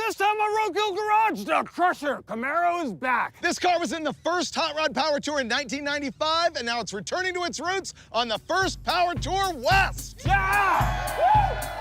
This time on Roadkill Garage, the Crusher Camaro is back. This car was in the first Hot Rod Power Tour in 1995, and now it's returning to its roots on the first Power Tour West. Yeah! Woo!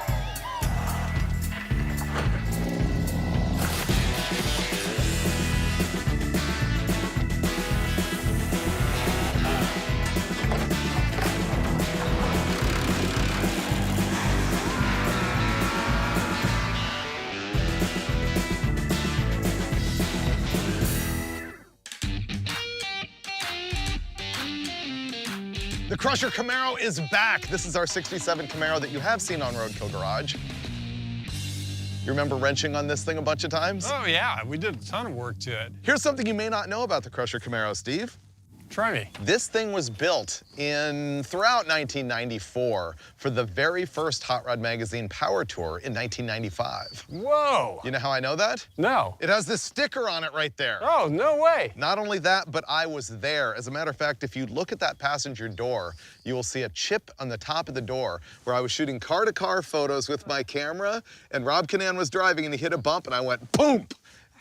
The Crusher Camaro is back. This is our 67 Camaro that you have seen on Roadkill Garage. You remember wrenching on this thing a bunch of times? Oh, yeah. We did a ton of work to it. Here's something you may not know about the Crusher Camaro, Steve. Try me. This thing was built throughout 1994 for the very first Hot Rod Magazine Power Tour in 1995. Whoa! You know how I know that? No. It has this sticker on it right there. Oh, no way. Not only that, but I was there. As a matter of fact, if you look at that passenger door, you will see a chip on the top of the door where I was shooting car-to-car photos with my camera, and Rob Canan was driving, and he hit a bump, and I went, boom!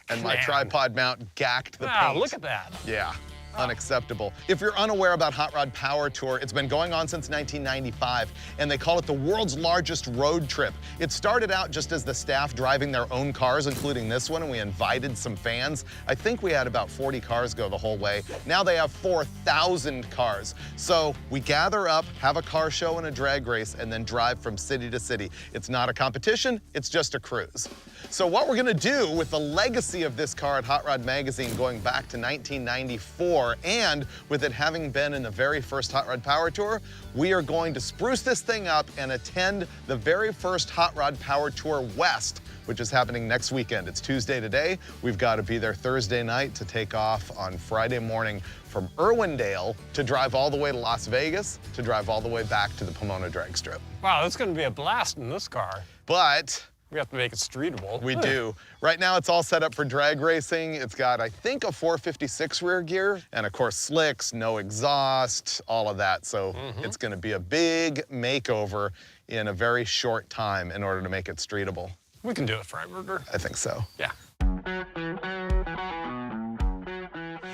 And my tripod mount gacked the paint. Look at that. Yeah. Unacceptable. If you're unaware about Hot Rod Power Tour, it's been going on since 1995, and they call it the world's largest road trip. It started out just as the staff driving their own cars, including this one, and we invited some fans. I think we had about 40 cars go the whole way. Now they have 4,000 cars. So we gather up, have a car show and a drag race, and then drive from city to city. It's not a competition, it's just a cruise. So what we're gonna do with the legacy of this car at Hot Rod Magazine going back to 1994, and with it having been in the very first Hot Rod Power Tour, we are going to spruce this thing up and attend the very first Hot Rod Power Tour West, which is happening next weekend. It's Tuesday today. We've got to be there Thursday night to take off on Friday morning from Irwindale to drive all the way to Las Vegas, to drive all the way back to the Pomona drag strip. Wow, that's going to be a blast in this car. But we have to make it streetable. We do. Right now, it's all set up for drag racing. It's got, I think, a 456 rear gear, and of course, slicks, no exhaust, all of that. So it's gonna be a big makeover in a very short time in order to make it streetable. We can do it, Freiburger. I think so. Yeah.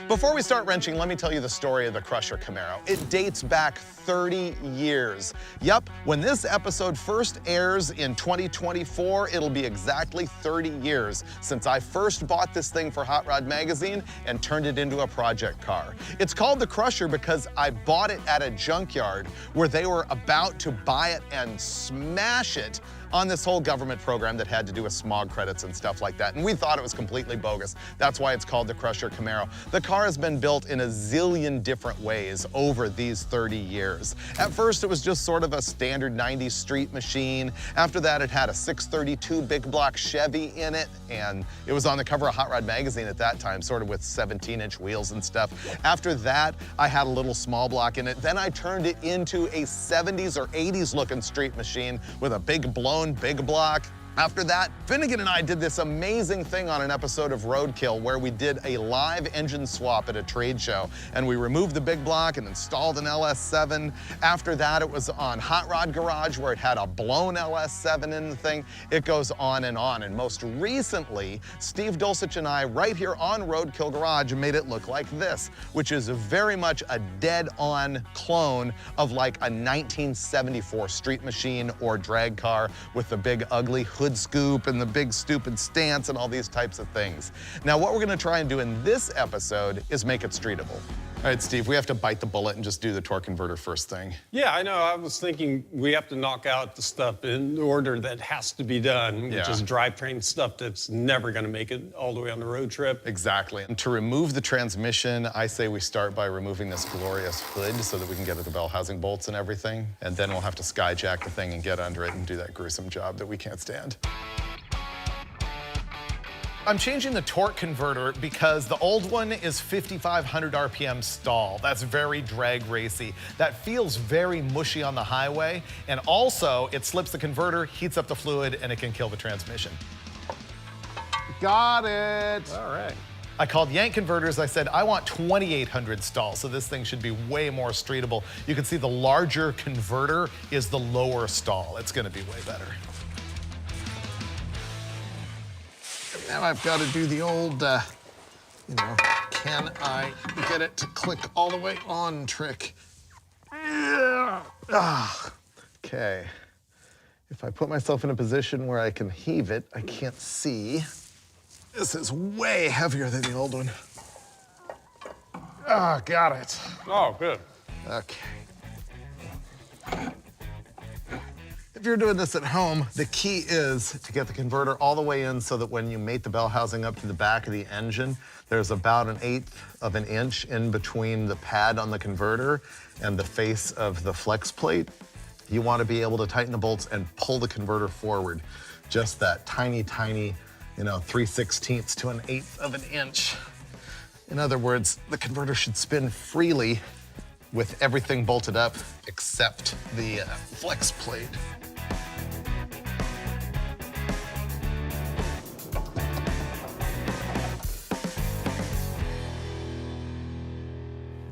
Before we start wrenching, let me tell you the story of the Crusher Camaro. It dates back 30 years. Yup, when this episode first airs in 2024, it'll be exactly 30 years since I first bought this thing for Hot Rod Magazine and turned it into a project car. It's called the Crusher because I bought it at a junkyard where they were about to buy it and smash it on this whole government program that had to do with smog credits and stuff like that. And we thought it was completely bogus. That's why it's called the Crusher Camaro. The car has been built in a zillion different ways over these 30 years. At first, it was just sort of a standard 90s street machine. After that, it had a 632 big block Chevy in it, and it was on the cover of Hot Rod Magazine at that time, sort of with 17-inch wheels and stuff. After that, I had a little small block in it. Then I turned it into a 70s or 80s looking street machine with a big blown big block. After that, Finnegan and I did this amazing thing on an episode of Roadkill where we did a live engine swap at a trade show, and we removed the big block and installed an LS7. After that, it was on Hot Rod Garage where it had a blown LS7 in the thing. It goes on. And most recently, Steve Dulcich and I, right here on Roadkill Garage, made it look like this, which is very much a dead-on clone of like a 1974 street machine or drag car with the big ugly hood scoop and the big stupid stance and all these types of things. Now, what we're gonna try and do in this episode is make it streetable. All right, Steve, we have to bite the bullet and just do the torque converter first thing. Yeah, I know. I was thinking we have to knock out the stuff in order that has to be done, which is drivetrain stuff that's never going to make it all the way on the road trip. Exactly. And to remove the transmission, I say we start by removing this glorious hood so that we can get at the bell housing bolts and everything. And then we'll have to skyjack the thing and get under it and do that gruesome job that we can't stand. I'm changing the torque converter because the old one is 5,500 RPM stall. That's very drag racy. That feels very mushy on the highway. And also, it slips the converter, heats up the fluid, and it can kill the transmission. Got it. All right. I called Yank Converters. I said, I want 2,800 stall, so this thing should be way more streetable. You can see the larger converter is the lower stall. It's gonna be way better. Now I've got to do the old, you know, can I get it to click all the way on trick? Yeah. Ah. Okay. If I put myself in a position where I can heave it, I can't see. This is way heavier than the old one. Ah, got it. Oh, good. Okay. If you're doing this at home, the key is to get the converter all the way in so that when you mate the bell housing up to the back of the engine, there's about 1/8 of an inch in between the pad on the converter and the face of the flex plate. You want to be able to tighten the bolts and pull the converter forward. Just that tiny, tiny, 3/16 to 1/8 of an inch. In other words, the converter should spin freely with everything bolted up except the flex plate.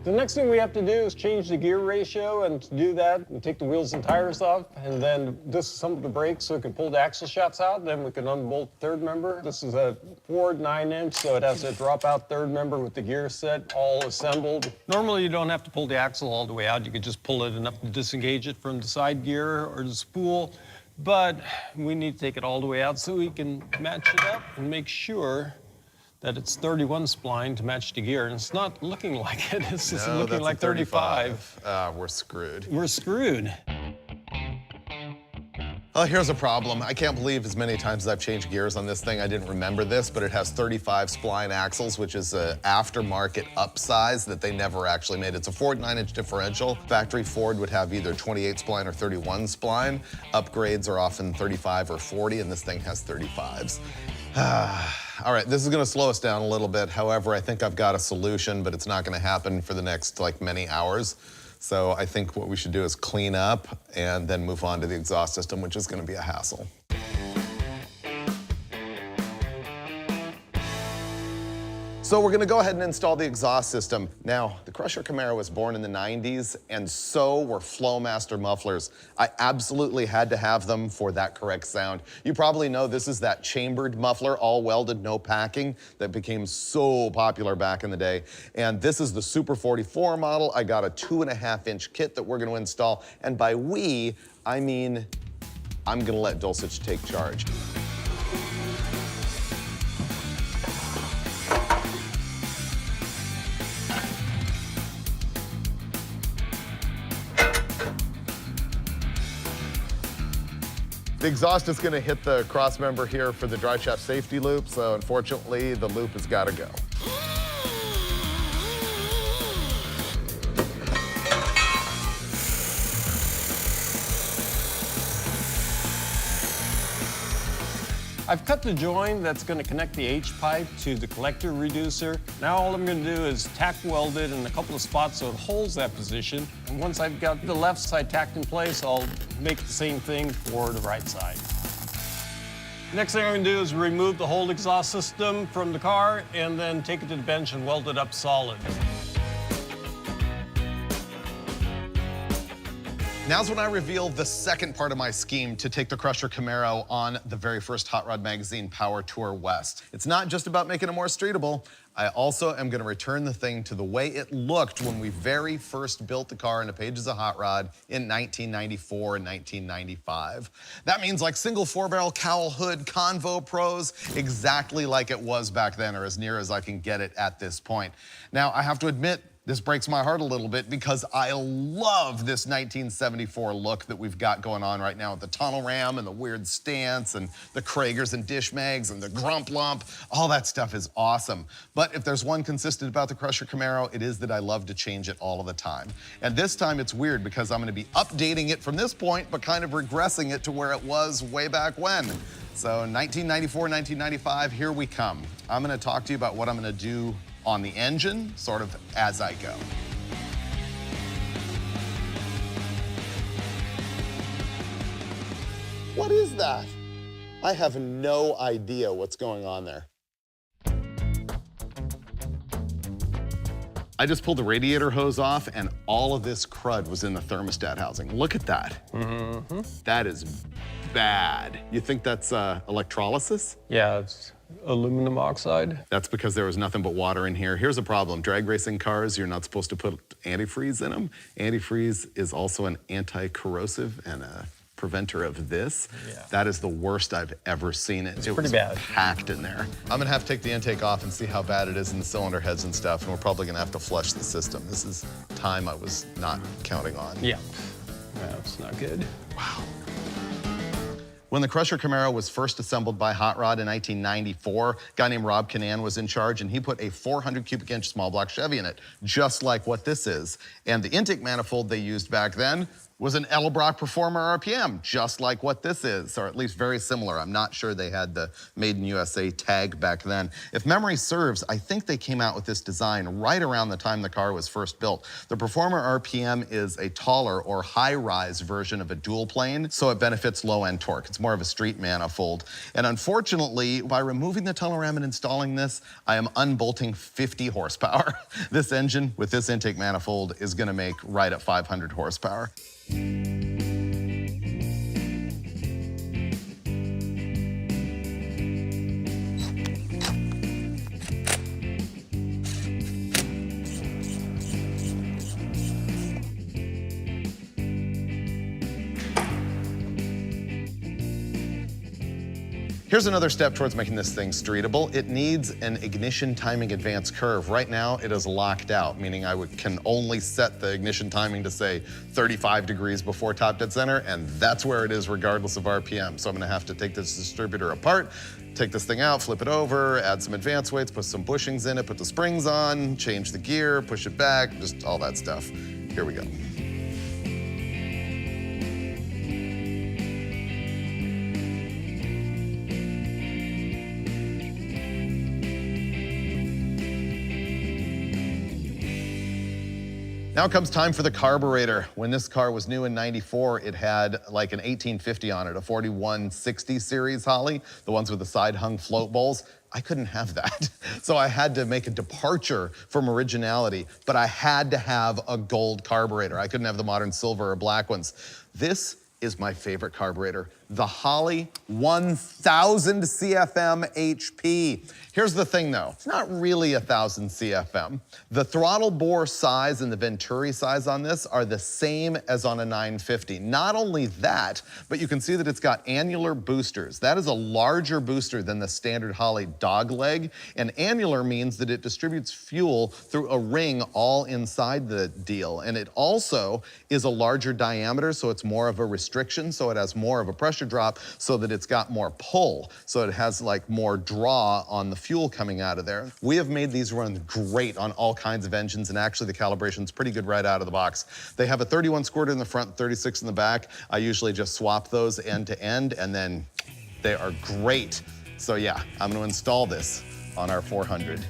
The next thing we have to do is change the gear ratio, and to do that, we take the wheels and tires off, and then disassemble the brakes so we can pull the axle shots out. Then we can unbolt the third member. This is a Ford 9-inch, so it has a drop-out third member with the gear set all assembled. Normally, you don't have to pull the axle all the way out. You could just pull it enough to disengage it from the side gear or the spool, but we need to take it all the way out so we can match it up and make sure that it's 31 spline to match the gear, and it's not looking like it. It's just looking like 35. We're screwed. We're screwed. Oh, here's a problem. I can't believe as many times as I've changed gears on this thing, I didn't remember this, but it has 35 spline axles, which is an aftermarket upsize that they never actually made. It's a Ford 9-inch differential. Factory Ford would have either 28 spline or 31 spline. Upgrades are often 35 or 40, and this thing has 35s. All right, this is gonna slow us down a little bit. However, I think I've got a solution, but it's not gonna happen for the next many hours. So I think what we should do is clean up and then move on to the exhaust system, which is gonna be a hassle. So we're gonna go ahead and install the exhaust system. Now, the Crusher Camaro was born in the 90s, and so were Flowmaster mufflers. I absolutely had to have them for that correct sound. You probably know this is that chambered muffler, all welded, no packing, that became so popular back in the day. And this is the Super 44 model. I got a 2.5-inch kit that we're gonna install. And by we, I mean, I'm gonna let Dulcich take charge. The exhaust is gonna hit the cross member here for the drive shaft safety loop, so unfortunately, the loop has gotta go. I've cut the join that's gonna connect the H-pipe to the collector reducer. Now all I'm gonna do is tack weld it in a couple of spots so it holds that position. And once I've got the left side tacked in place, I'll make the same thing for the right side. Next thing I'm gonna do is remove the whole exhaust system from the car and then take it to the bench and weld it up solid. Now's when I reveal the second part of my scheme to take the Crusher Camaro on the very first Hot Rod Magazine Power Tour West. It's not just about making it more streetable. I also am gonna return the thing to the way it looked when we very first built the car in the pages of Hot Rod in 1994 and 1995. That means like single 4-barrel cowl hood, Convo Pros, exactly like it was back then, or as near as I can get it at this point. Now, I have to admit, this breaks my heart a little bit because I love this 1974 look that we've got going on right now with the tunnel ram and the weird stance and the Kragers and dish mags and the grump lump. All that stuff is awesome. But if there's one consistent about the Crusher Camaro, it is that I love to change it all of the time. And this time it's weird because I'm gonna be updating it from this point, but kind of regressing it to where it was way back when. So 1994, 1995, here we come. I'm gonna talk to you about what I'm gonna do on the engine, sort of as I go. What is that? I have no idea what's going on there. I just pulled the radiator hose off and all of this crud was in the thermostat housing. Look at that. Mm-hmm. That is bad. You think that's electrolysis? Yeah, it's aluminum oxide. That's because there was nothing but water in here. Here's a problem. Drag racing cars, you're not supposed to put antifreeze in them. Antifreeze is also an anti-corrosive and a preventer of this. Yeah. That is the worst I've ever seen it. It pretty was bad. packed in there. I'm gonna have to take the intake off and see how bad it is in the cylinder heads and stuff, and we're probably gonna have to flush the system. This is time I was not counting on. Yeah. That's not good. Wow. When the Crusher Camaro was first assembled by Hot Rod in 1994, a guy named Rob Kinnan was in charge, and he put a 400 cubic inch small block Chevy in it, just like what this is. And the intake manifold they used back then was an Edelbrock Performer RPM, just like what this is, or at least very similar. I'm not sure they had the Made in USA tag back then. If memory serves, I think they came out with this design right around the time the car was first built. The Performer RPM is a taller or high-rise version of a dual plane, so it benefits low-end torque. It's more of a street manifold. And unfortunately, by removing the tunnel ram and installing this, I am unbolting 50 horsepower. This engine with this intake manifold is gonna make right at 500 horsepower. Here's another step towards making this thing streetable. It needs an ignition timing advance curve. Right now, it is locked out, meaning I can only set the ignition timing to say 35 degrees before top dead center, and that's where it is regardless of RPM. So I'm gonna have to take this distributor apart, take this thing out, flip it over, add some advance weights, put some bushings in it, put the springs on, change the gear, push it back, just all that stuff. Here we go. Now comes time for the carburetor. When this car was new in '94, it had like an 1850 on it, a 4160 series Holly, the ones with the side hung float bowls. I couldn't have that. So I had to make a departure from originality, but I had to have a gold carburetor. I couldn't have the modern silver or black ones. This is my favorite carburetor, the Holley 1000 CFM HP. Here's the thing though, it's not really 1000 CFM. The throttle bore size and the venturi size on this are the same as on a 950. Not only that, but you can see that it's got annular boosters. That is a larger booster than the standard Holley dog leg, and annular means that it distributes fuel through a ring all inside the deal. And it also is a larger diameter, so it's more of a restriction, so it has more of a pressure drop, so that it's got more pull, so it has like more draw on the fuel coming out of there. We have made these run great on all kinds of engines, and actually the calibration's pretty good right out of the box. They have a 31 squirter in the front, 36 in the back. I usually just swap those end to end, and then they are great. So yeah, I'm gonna install this on our 400.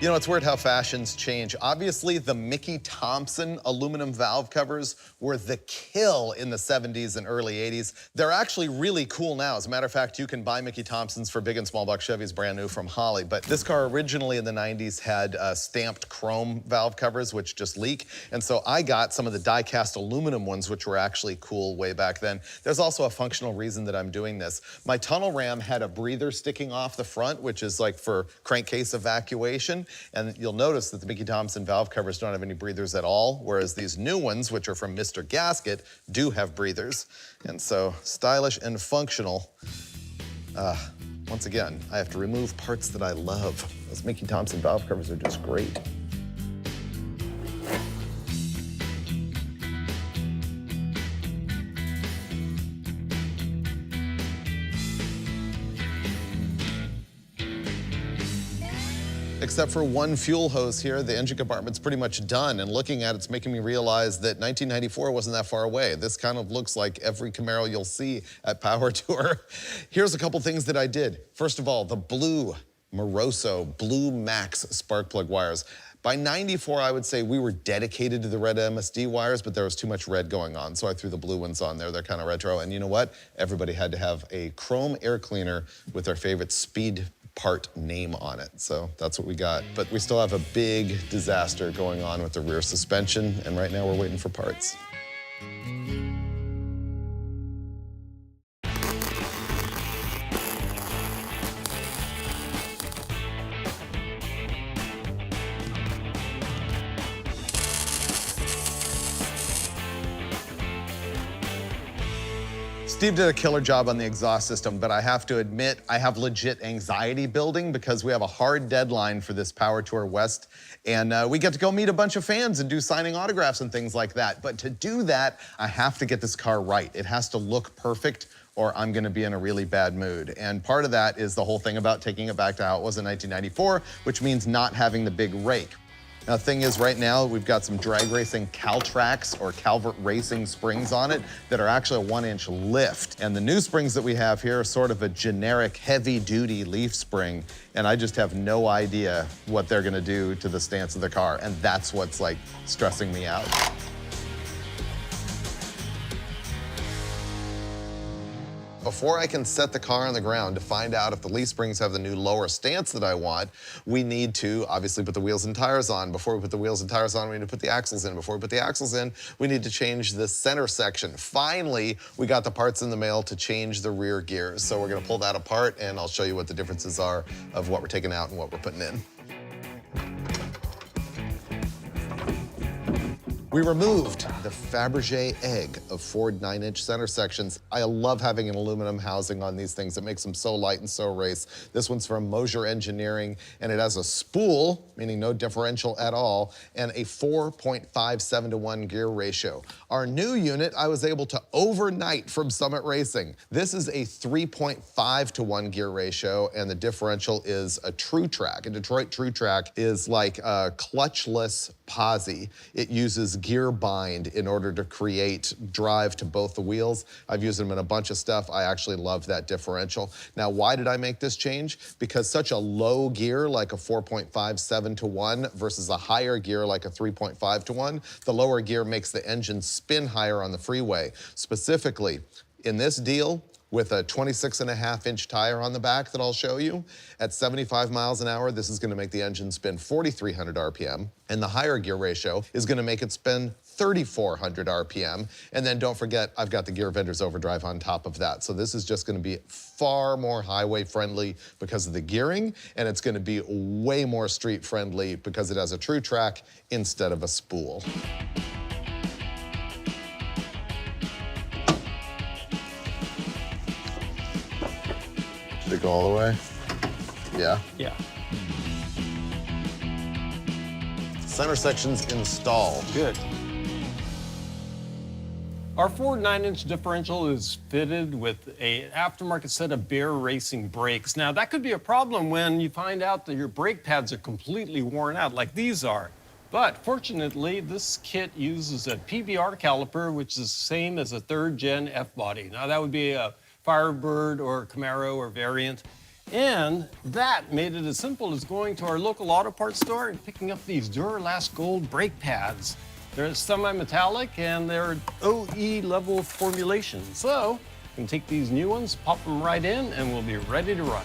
You know, it's weird how fashions change. Obviously, the Mickey Thompson aluminum valve covers were the kill in the 70s and early 80s. They're actually really cool now. As a matter of fact, you can buy Mickey Thompsons for big and small block Chevys brand new from Holley. But this car originally in the 90s had stamped chrome valve covers, which just leak. And so I got some of the die-cast aluminum ones, which were actually cool way back then. There's also a functional reason that I'm doing this. My tunnel ram had a breather sticking off the front, which is like for crankcase evacuation. And you'll notice that the Mickey Thompson valve covers don't have any breathers at all, whereas these new ones, which are from Mr. Gasket, do have breathers. And so, stylish and functional. Once again, I have to remove parts that I love. Those Mickey Thompson valve covers are just great. Except for one fuel hose here, the engine compartment's pretty much done, and looking at it's making me realize that 1994 wasn't that far away. This kind of looks like every Camaro you'll see at Power Tour. Here's a couple things that I did. First of all, the blue Moroso Blue Max spark plug wires. By 94, I would say we were dedicated to the red MSD wires, but there was too much red going on, so I threw the blue ones on there. They're kind of retro, and you know what? Everybody had to have a chrome air cleaner with their favorite speed part name on it, so that's what we got. But we still have a big disaster going on with the rear suspension, and right now we're waiting for parts. Steve did a killer job on the exhaust system, but I have to admit, I have legit anxiety building because we have a hard deadline for this Power Tour West, and we get to go meet a bunch of fans and do signing autographs and things like that. But to do that, I have to get this car right. It has to look perfect, or I'm gonna be in a really bad mood. And part of that is the whole thing about taking it back to how it was in 1994, which means not having the big rake. Now, the thing is, right now, we've got some drag racing Caltrax or Calvert Racing springs on it that are actually a 1-inch lift. And the new springs that we have here are sort of a generic heavy-duty leaf spring, and I just have no idea what they're gonna do to the stance of the car, and that's what's, like, stressing me out. Before I can set the car on the ground to find out if the leaf springs have the new lower stance that I want, we need to obviously put the wheels and tires on. Before we put the wheels and tires on, we need to put the axles in. Before we put the axles in, we need to change the center section. Finally, we got the parts in the mail to change the rear gears. So we're gonna pull that apart and I'll show you what the differences are of what we're taking out and what we're putting in. We removed the Fabergé egg of Ford 9-inch center sections. I love having an aluminum housing on these things. It makes them so light and so race. This one's from Mosier Engineering, and it has a spool, meaning no differential at all, and a 4.57-to-1 gear ratio. Our new unit, I was able to overnight from Summit Racing. This is a 3.5-to-1 gear ratio, and the differential is a True Track. A Detroit True Track is like a clutchless posi. It uses gear bind in order to create drive to both the wheels. I've used them in a bunch of stuff. I actually love that differential. Now, why did I make this change? Because such a low gear like a 4.57-to-1 versus a higher gear like a 3.5-to-1, the lower gear makes the engine spin higher on the freeway. Specifically, in this deal, with a 26.5-inch tire on the back that I'll show you, at 75 miles an hour, this is gonna make the engine spin 4,300 RPM, and the higher gear ratio is gonna make it spin 3,400 RPM, and then don't forget, I've got the Gear Vendor's Overdrive on top of that. So this is just gonna be far more highway friendly because of the gearing, and it's gonna be way more street friendly because it has a True Track instead of a spool. Should it go all the way? Yeah? Yeah. Center section's installed. Good. Our Ford 9-inch differential is fitted with an aftermarket set of Bear Racing brakes. Now, that could be a problem when you find out that your brake pads are completely worn out, like these are. But fortunately, this kit uses a PBR caliper, which is the same as a 3rd-gen F-body. Now, that would be a Firebird or Camaro or variant. And that made it as simple as going to our local auto parts store and picking up these Duralast Gold brake pads. They're semi-metallic and they're OE level formulation. So you can take these new ones, pop them right in, and we'll be ready to run.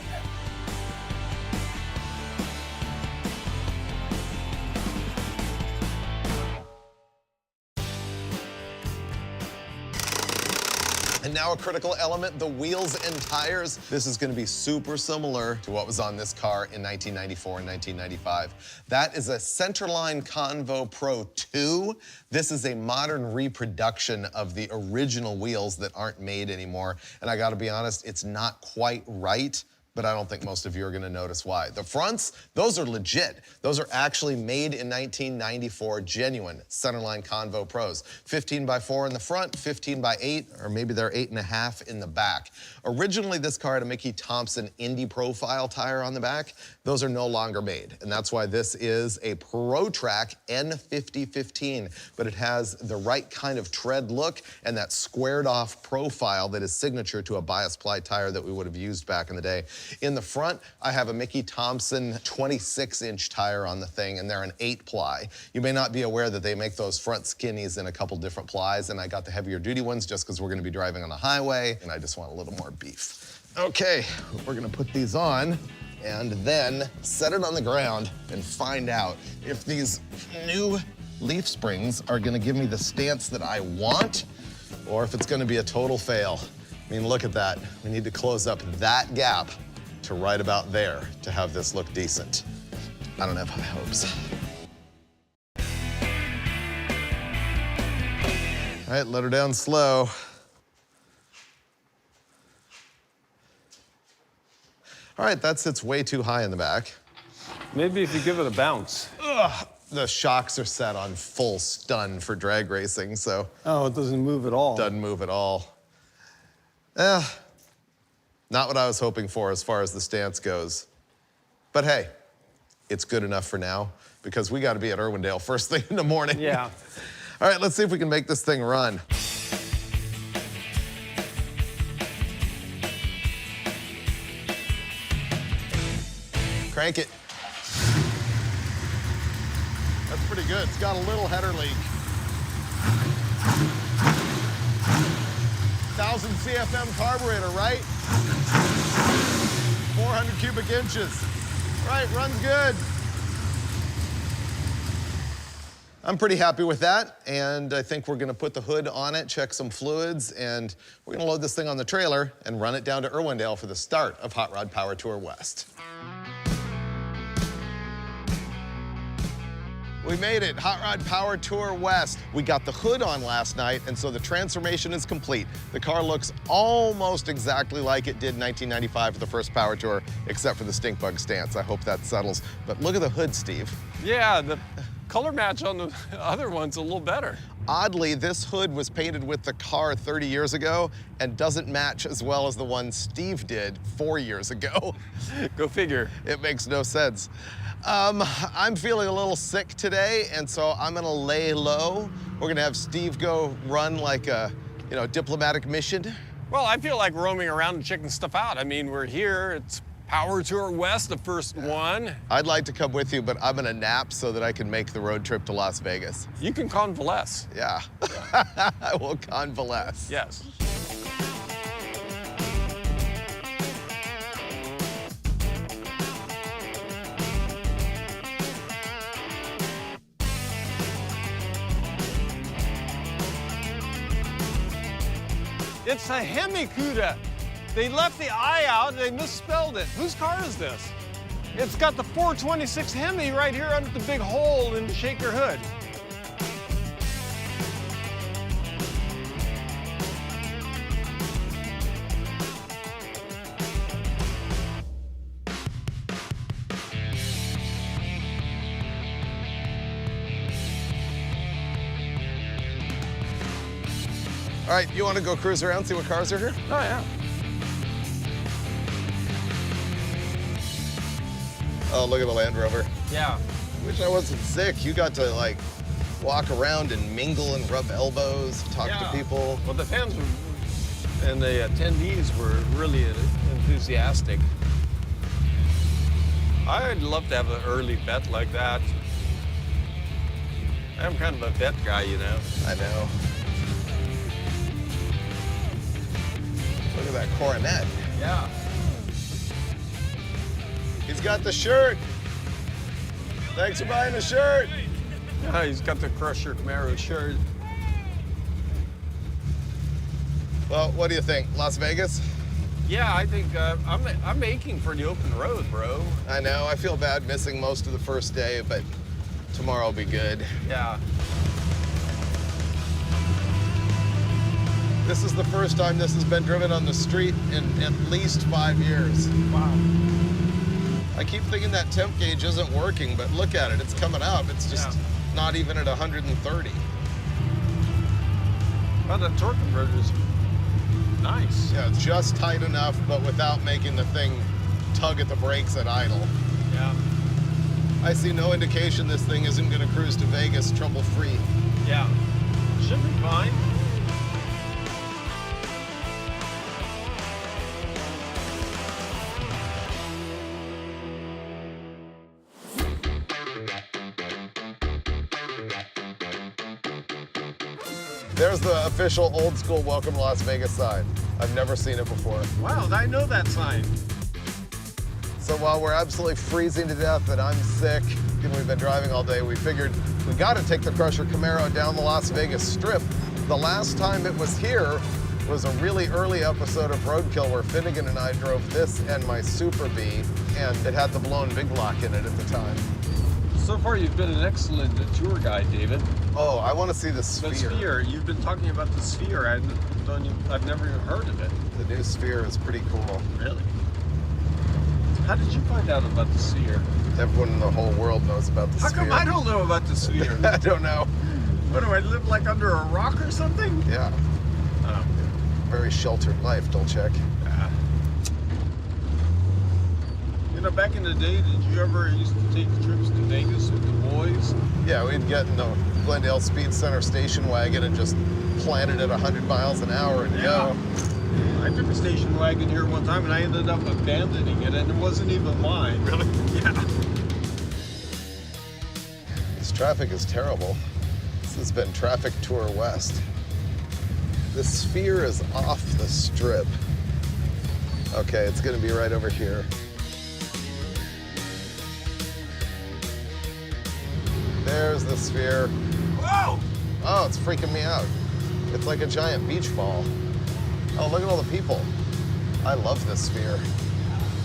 And now a critical element, the wheels and tires. This is gonna be super similar to what was on this car in 1994 and 1995. That is a Centerline Convo Pro 2. This is a modern reproduction of the original wheels that aren't made anymore. And I gotta be honest, it's not quite right, but I don't think most of you are gonna notice why. The fronts, those are legit. Those are actually made in 1994, genuine Centerline Convo Pros. 15x4 in the front, 15x8, or maybe they're 8.5 in the back. Originally, this car had a Mickey Thompson Indy Profile tire on the back. Those are no longer made, and that's why this is a Pro Track N5015, but it has the right kind of tread look and that squared off profile that is signature to a bias ply tire that we would have used back in the day. In the front, I have a Mickey Thompson 26-inch tire on the thing, and they're an 8-ply. You may not be aware that they make those front skinnies in a couple different plies, and I got the heavier duty ones just because we're gonna be driving on the highway, and I just want a little more beef. Okay, we're gonna put these on and then set it on the ground and find out if these new leaf springs are gonna give me the stance that I want, or if it's gonna be a total fail. I mean, look at that. We need to close up that gap to right about there to have this look decent. I don't have high hopes. All right, let her down slow. All right, that sits way too high in the back. Maybe if you give it a bounce. Ugh, the shocks are set on full stun for drag racing, so. Oh, it doesn't move at all. Doesn't move at all. Not what I was hoping for as far as the stance goes. But hey, it's good enough for now because we got to be at Irwindale first thing in the morning. Yeah. All right, let's see if we can make this thing run. Crank it. That's pretty good. It's got a little header leak. 1,000 CFM carburetor, right? 400 cubic inches. Right, runs good. I'm pretty happy with that, and I think we're gonna put the hood on it, check some fluids, and we're gonna load this thing on the trailer and run it down to Irwindale for the start of Hot Rod Power Tour West. We made it, Hot Rod Power Tour West. We got the hood on last night, and so the transformation is complete. The car looks almost exactly like it did in 1995 for the first Power Tour, except for the stink bug stance. I hope that settles. But look at the hood, Steve. Yeah, the color match on the other one's a little better. Oddly, this hood was painted with the car 30 years ago and doesn't match as well as the one Steve did 4 years ago. Go figure. It makes no sense. I'm feeling a little sick today, and so I'm gonna lay low. We're gonna have Steve go run like a, diplomatic mission. Well, I feel like roaming around and checking stuff out. I mean, we're here, it's Power Tour West, the first one. I'd like to come with you, but I'm gonna nap so that I can make the road trip to Las Vegas. You can convalesce. Yeah, I will convalesce. Yes. It's a Hemi-Cuda. They left the I out, they misspelled it. Whose car is this? It's got the 426 Hemi right here under the big hole in the shaker hood. All right, you want to go cruise around, see what cars are here? Oh, yeah. Oh, look at the Land Rover. Yeah. Wish I wasn't sick. You got to, walk around and mingle and rub elbows, talk to people. Well, the fans and the attendees were really enthusiastic. I'd love to have an early vet like that. I'm kind of a vet guy, I know. Look at that Coronet. Yeah. He's got the shirt. Thanks for buying the shirt. Yeah, he's got the Crusher Camaro shirt. Well, what do you think? Las Vegas? Yeah, I think I'm aching for the open road, bro. I know. I feel bad missing most of the first day, but tomorrow will be good. Yeah. This is the first time this has been driven on the street in at least 5 years. Wow. I keep thinking that temp gauge isn't working, but look at it. It's coming up. It's just not even at 130. Well, the torque converter's nice. Yeah, it's just tight enough, but without making the thing tug at the brakes at idle. Yeah. I see no indication this thing isn't going to cruise to Vegas trouble-free. Yeah. Should be fine. There's the official old school Welcome to Las Vegas sign. I've never seen it before. Wow, I know that sign. So while we're absolutely freezing to death and I'm sick and we've been driving all day, we figured we got to take the Crusher Camaro down the Las Vegas Strip. The last time it was here was a really early episode of Roadkill where Finnegan and I drove this and my Super Bee, and it had the blown big block in it at the time. So far, you've been an excellent tour guide, David. Oh, I want to see the Sphere. The Sphere. You've been talking about the Sphere. I've never even heard of it. The new Sphere is pretty cool. Really? How did you find out about the Sphere? Everyone in the whole world knows about the Sphere. How come I don't know about the Sphere? I don't know. What, do I live like under a rock or something? Yeah. Oh. Very sheltered life, don't check. Yeah. You know, back in the day, did you ever used to take trips to Vegas with the boys? Yeah, we'd get in the Glendale Speed Center station wagon and just plant it at 100 miles an hour and go. I took a station wagon here one time and I ended up abandoning it, and it wasn't even mine. Really? Yeah. This traffic is terrible. This has been Traffic Tour West. The Sphere is off the strip. Okay, it's gonna be right over here. There's the Sphere. Whoa! Oh, it's freaking me out. It's like a giant beach ball. Oh, look at all the people. I love this Sphere.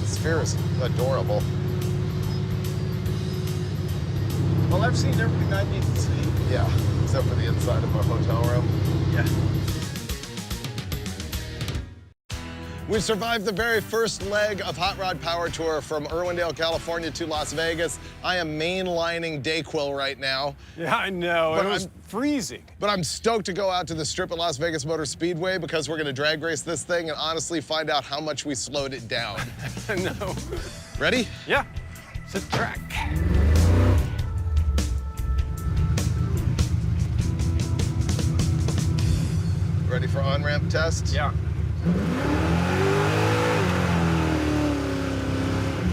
The Sphere is adorable. Well, I've seen everything I need to see. Yeah, except for the inside of our hotel room. Yeah. We've survived the very first leg of Hot Rod Power Tour from Irwindale, California to Las Vegas. I am mainlining Dayquil right now. Yeah, I know. But it was freezing. But I'm stoked to go out to the strip at Las Vegas Motor Speedway because we're gonna drag race this thing and honestly find out how much we slowed it down. No. Ready? Yeah. It's a track. Ready for on-ramp test? Yeah.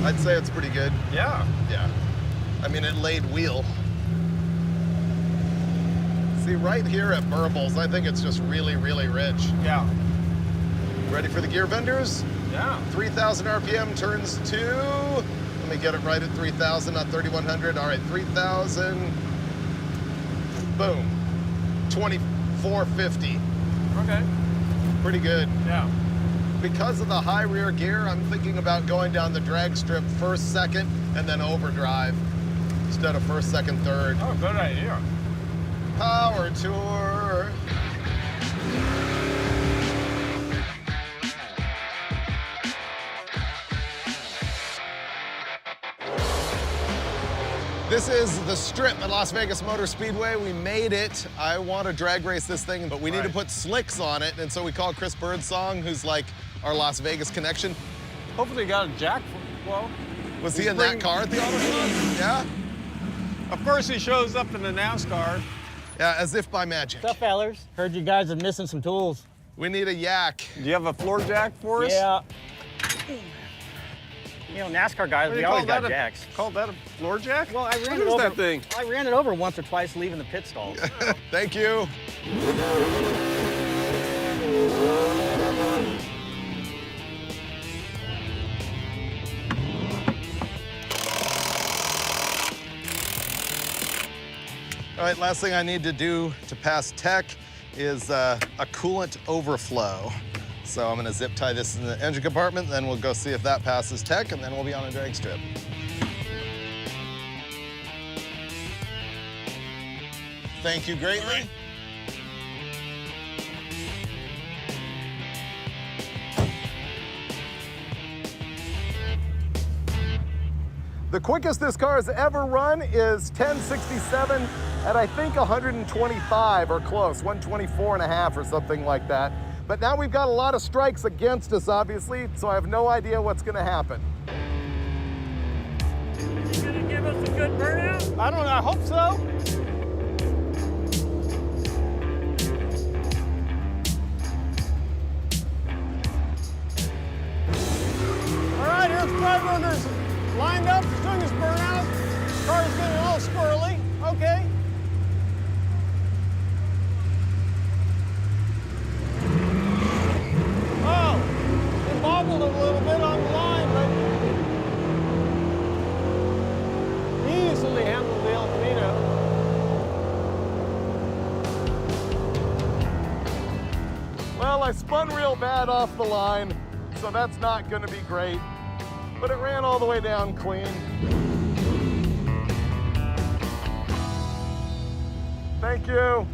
I'd say it's pretty good. Yeah. Yeah. I mean, it laid wheel. See, right here at Burbles, I think it's just really, really rich. Yeah. Ready for the gear vendors? Yeah. 3,000 RPM turns to, let me get it right at 3,000, not 3,100. All right, 3,000, boom, 2450. Okay. Pretty good. Yeah. Because of the high rear gear, I'm thinking about going down the drag strip first, second, and then overdrive instead of first, second, third. Oh, good idea. Power Tour. This is the strip at Las Vegas Motor Speedway. We made it. I want to drag race this thing, but we need to put slicks on it, and so we called Chris Birdsong, who's like our Las Vegas connection. Hopefully you got a jack for, well. Was he in that car at the auto shop? Yeah? Of course he shows up in a NASCAR. Yeah, as if by magic. What's up, fellers? Heard you guys are missing some tools. We need a yak. Do you have a floor jack for us? Yeah. You know, NASCAR guys, we always got jacks. Call that a floor jack? Well, I ran What it is over. that thing? I ran it over once or twice leaving the pit stalls. Thank you. All right, last thing I need to do to pass tech is a coolant overflow. So I'm gonna zip tie this in the engine compartment, then we'll go see if that passes tech, and then we'll be on a drag strip. Thank you greatly. The quickest this car has ever run is 1067 at I think 125 or close, 124 and a half or something like that. But now we've got a lot of strikes against us, obviously, so I have no idea what's gonna happen. You gonna give us a good burnout? I don't know, I hope so. All right, here's Freiburger's lined up, he's doing his burnout. Car's getting all squirrely, okay. I spun real bad off the line, so that's not gonna be great. But it ran all the way down clean. Thank you.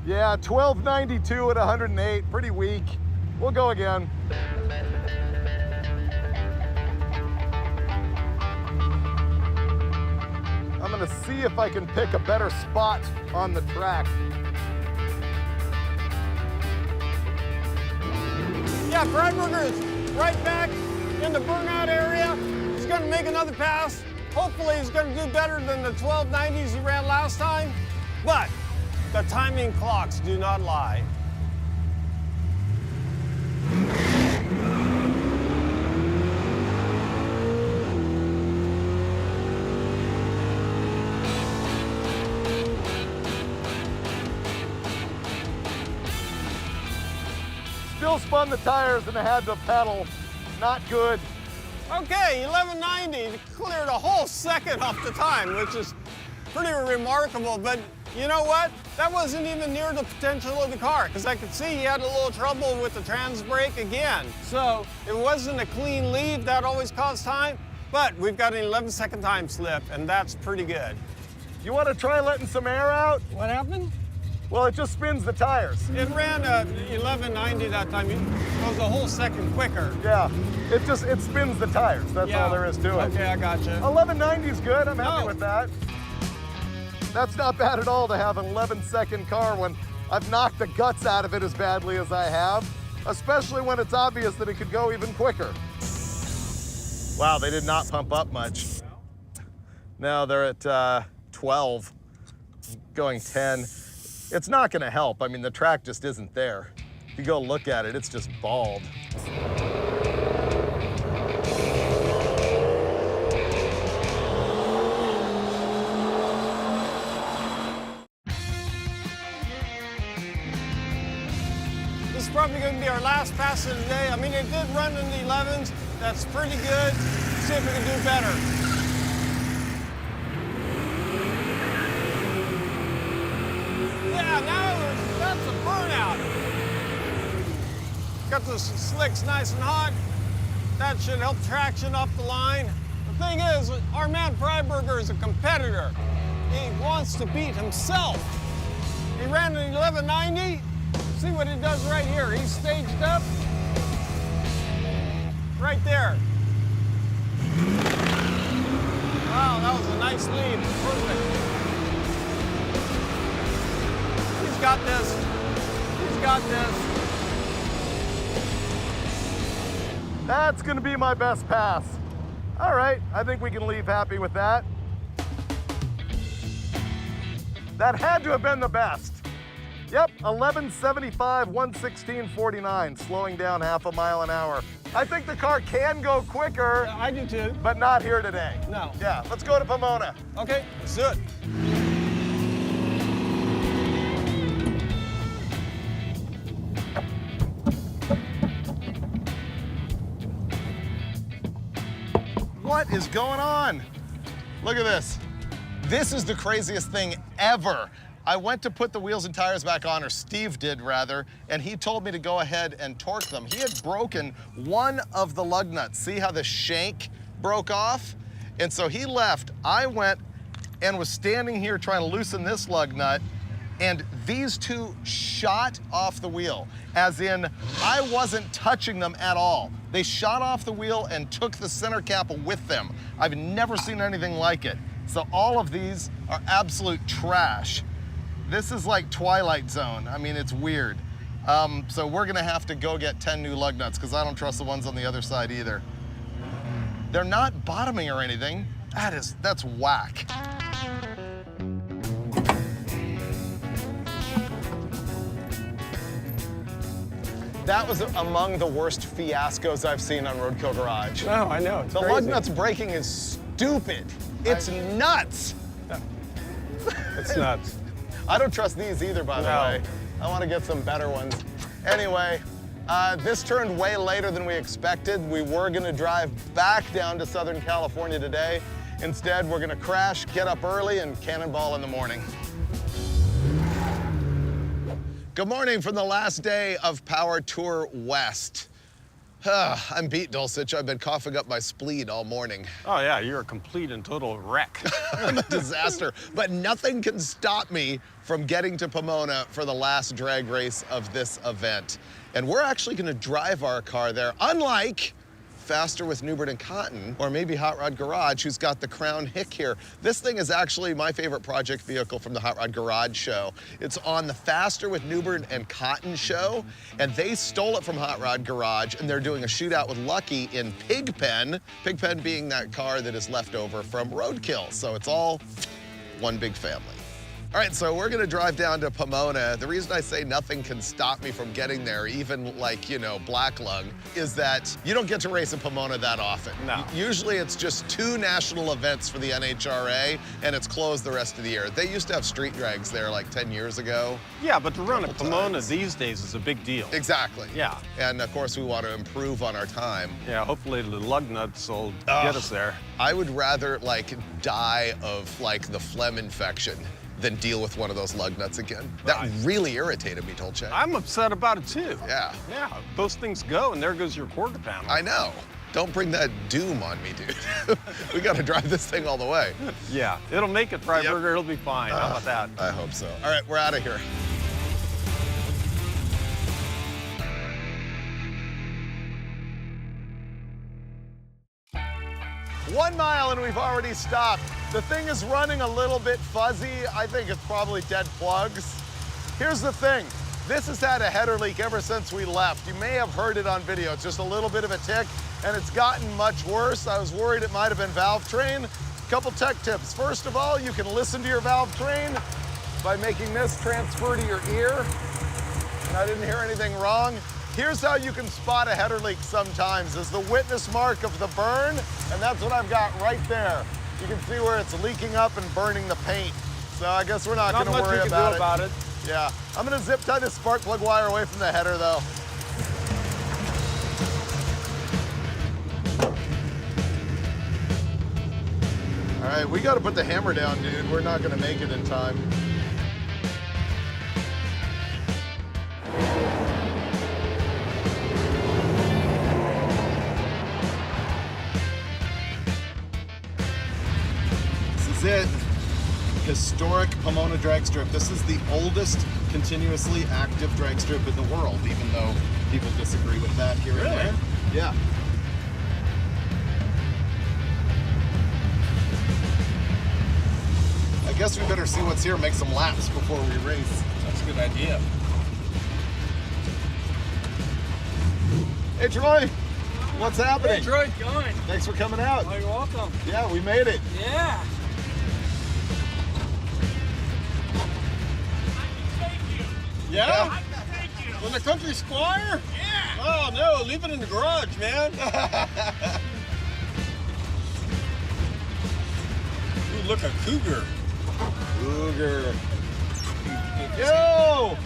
Yeah, 1292 at 108, pretty weak. We'll go again. I'm gonna see if I can pick a better spot on the track. Yeah, Freiburger is right back in the burnout area. He's gonna make another pass. Hopefully he's gonna do better than the 1290s he ran last time, but the timing clocks do not lie. Still spun the tires and I had to pedal. Not good. Okay, 1190 cleared a whole second off the time, which is pretty remarkable, but you know what? That wasn't even near the potential of the car, because I could see he had a little trouble with the trans brake again. So it wasn't a clean lead, that always costs time, but we've got an 11-second time slip, and that's pretty good. You want to try letting some air out? What happened? Well, it just spins the tires. It ran 1190 that time. It was a whole second quicker. Yeah, it spins the tires. That's all there is to it. Okay, I gotcha. 1190 is good. I'm happy Oh. with that. That's not bad at all to have an 11-second car when I've knocked the guts out of it as badly as I have, especially when it's obvious that it could go even quicker. Wow, they did not pump up much. No, they're at 12, going 10. It's not gonna help. I mean, the track just isn't there. If you go look at it, it's just bald. This is probably going to be our last pass of the day. I mean, it did run in the 11s. That's pretty good. See if we can do better. Yeah, now that's a burnout. Got the slicks nice and hot. That should help traction up the line. The thing is, our man Freiburger is a competitor. He wants to beat himself. He ran an 1190. See what he does right here. He's staged up. Right there. Wow, that was a nice lead. Perfect. He's got this. He's got this. That's gonna be my best pass. All right, I think we can leave happy with that. That had to have been the best. Yep, 1175, 116.49, slowing down half a mile an hour. I think the car can go quicker. Yeah, I do too. But not here today. No. Yeah, let's go to Pomona. Okay, let's do it. What is going on? Look at this. This is the craziest thing ever. I went to put the wheels and tires back on, or Steve did rather, and he told me to go ahead and torque them. He had broken one of the lug nuts. See how the shank broke off? And so he left. I went and was standing here trying to loosen this lug nut, and these two shot off the wheel, as in I wasn't touching them at all. They shot off the wheel and took the center cap with them. I've never seen anything like it. So all of these are absolute trash. This is like Twilight Zone. I mean, it's weird. So we're gonna have to go get 10 new lug nuts because I don't trust the ones on the other side either. They're not bottoming or anything. That's whack. That was among the worst fiascos I've seen on Roadkill Garage. No, I know. It's The crazy. lug nuts breaking is stupid. It's nuts. It's nuts. I don't trust these either, by the No. way. I want to get some better ones. Anyway, this turned way later than we expected. We were going to drive back down to Southern California today. Instead, we're going to crash, get up early, and cannonball in the morning. Good morning from the last day of Power Tour West. I'm beat, Dulcich. I've been coughing up my spleen all morning. Oh yeah, you're a complete and total wreck. I'm a disaster, but nothing can stop me from getting to Pomona for the last drag race of this event. And we're actually gonna drive our car there, unlike Faster with Newbert and Cotton, or maybe Hot Rod Garage, who's got the Crown Hick here. This thing is actually my favorite project vehicle from the Hot Rod Garage show. It's on the Faster with Newbert and Cotton show, and they stole it from Hot Rod Garage, and they're doing a shootout with Lucky in Pigpen. Pigpen being that car that is left over from Roadkill. So it's all one big family. All right, so we're gonna drive down to Pomona. The reason I say nothing can stop me from getting there, even like, you know, black lung, is that you don't get to race in Pomona that often. No. Usually it's just 2 national events for the NHRA, and it's closed the rest of the year. They used to have street drags there like 10 years ago. Yeah, but to run at Couple Pomona times. these days is a big deal. Exactly. Yeah. And of course we want to improve on our time. Yeah, hopefully the lug nuts will get us there. I would rather like die of like the phlegm infection than deal with one of those lug nuts again. That really irritated me, Dolce. I'm upset about it too. Yeah. Yeah, those things go and there goes your quarter panel. I know. Don't bring that doom on me, dude. We gotta drive this thing all the way. Yeah, it'll make it, Freiburger. Yep. It'll be fine. How about that? I hope so. All right, we're out of here. One mile and we've already stopped. The thing is running a little bit fuzzy. I think it's probably dead plugs. Here's the thing. This has had a header leak ever since we left. You may have heard it on video. It's just a little bit of a tick, and it's gotten much worse. I was worried it might have been valve train. Couple tech tips. First of all, you can listen to your valve train by making this transfer to your ear. And I didn't hear anything wrong. Here's how you can spot a header leak sometimes, is the witness mark of the burn, and that's what I've got right there. You can see where it's leaking up and burning the paint. So I guess we're not gonna worry about it. Yeah, I'm gonna zip tie this spark plug wire away from the header though. All right, we gotta put the hammer down, dude. We're not gonna make it in time. This is it. Historic Pomona drag strip. This is the oldest continuously active drag strip in the world, even though people disagree with that here and there. Yeah. I guess we better see what's here, make some laps before we race. That's a good idea. Hey Troy, what's happening? Hey, Troy, going. Thanks for coming out. Oh, you're welcome. Yeah, we made it. Yeah. Yeah? From the country squire? Yeah. Oh, no, leave it in the garage, man. Ooh, look, a cougar. Cougar. Yo!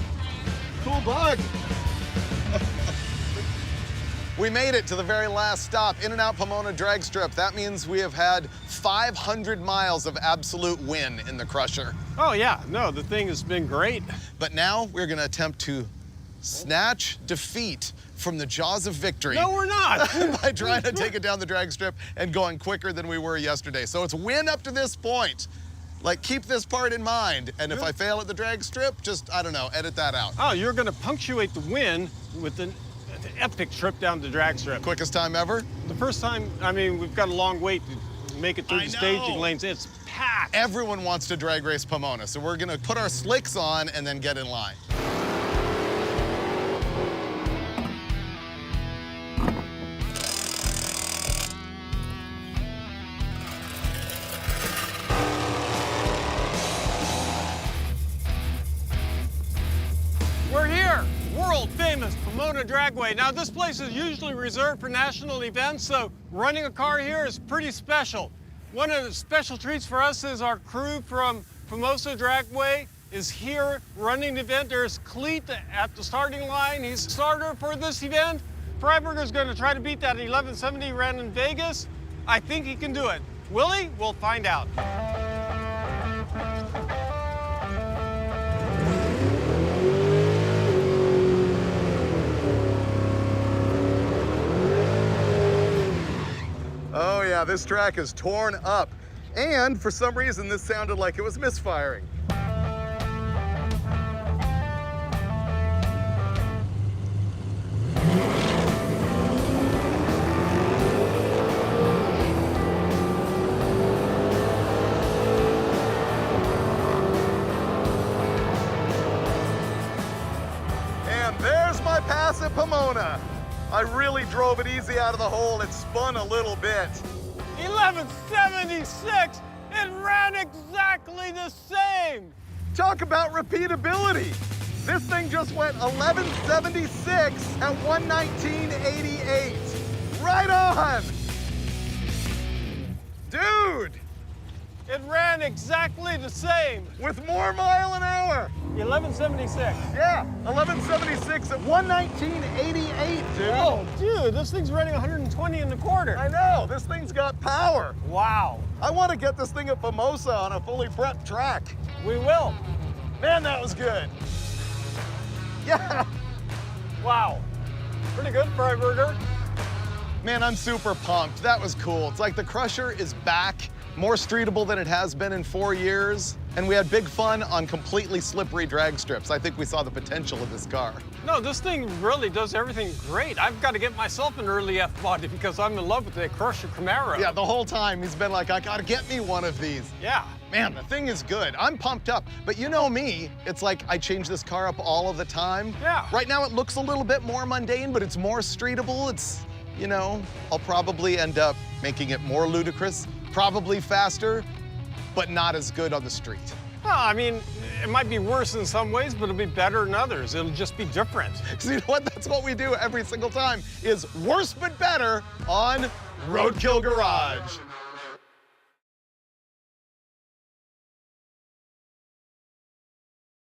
Cool bug. We made it to the very last stop, In and Out Pomona drag strip. That means we have had 500 miles of absolute win in the Crusher. Oh yeah, no, the thing has been great. But now we're gonna attempt to snatch defeat from the jaws of victory. No, we're not. By trying to take it down the drag strip and going quicker than we were yesterday. So it's win up to this point. Like, keep this part in mind. And if I fail at the drag strip, just, I don't know, edit that out. Oh, you're gonna punctuate the win with an epic trip down the drag strip. Quickest time ever? The first time, I mean, we've got a long wait to make it through I the staging know. lanes. It's packed. Everyone wants to drag race Pomona, so we're gonna put our slicks on and then get in line. We're here, world famous Pomona Dragway. Now this place is usually reserved for national events, so running a car here is pretty special. One of the special treats for us is our crew from Pomona Dragway is here running the event. There's Cleet at the starting line. He's starter for this event. Freiburger's gonna try to beat that 1170 he ran in Vegas. I think he can do it. Will he? We'll find out. Yeah, this track is torn up. And for some reason, this sounded like it was misfiring. And there's my pass at Pomona. I really drove it easy out of the hole. It spun a little bit. 1176. It ran exactly the same. Talk about repeatability. This thing just went 1176 at 119.88. Right on. Dude, It ran exactly the same. with more mile an hour. 1176. Yeah, 1176 at 119.88, dude. Oh, dude, this thing's running 120 in the quarter. I know, this thing's got power. Wow. I want to get this thing at Formosa on a fully prepped track. We will. Man, that was good. Yeah. Wow. Pretty good, Freiburger. Man, I'm super pumped. That was cool. It's like the Crusher is back, more streetable than it has been in 4 years. And we had big fun on completely slippery drag strips. I think we saw the potential of this car. No, this thing really does everything great. I've got to get myself an early F-body because I'm in love with the Crusher Camaro. Yeah, the whole time he's been like, I gotta get me one of these. Yeah. Man, the thing is good. I'm pumped up. But you know me, it's like I change this car up all of the time. Yeah. Right now it looks a little bit more mundane, but it's more streetable. It's, you know, I'll probably end up making it more ludicrous, probably faster, but not as good on the street. Well, I mean, it might be worse in some ways, but it'll be better in others. It'll just be different. So you know what? That's what we do every single time, is worse but better on Roadkill Garage.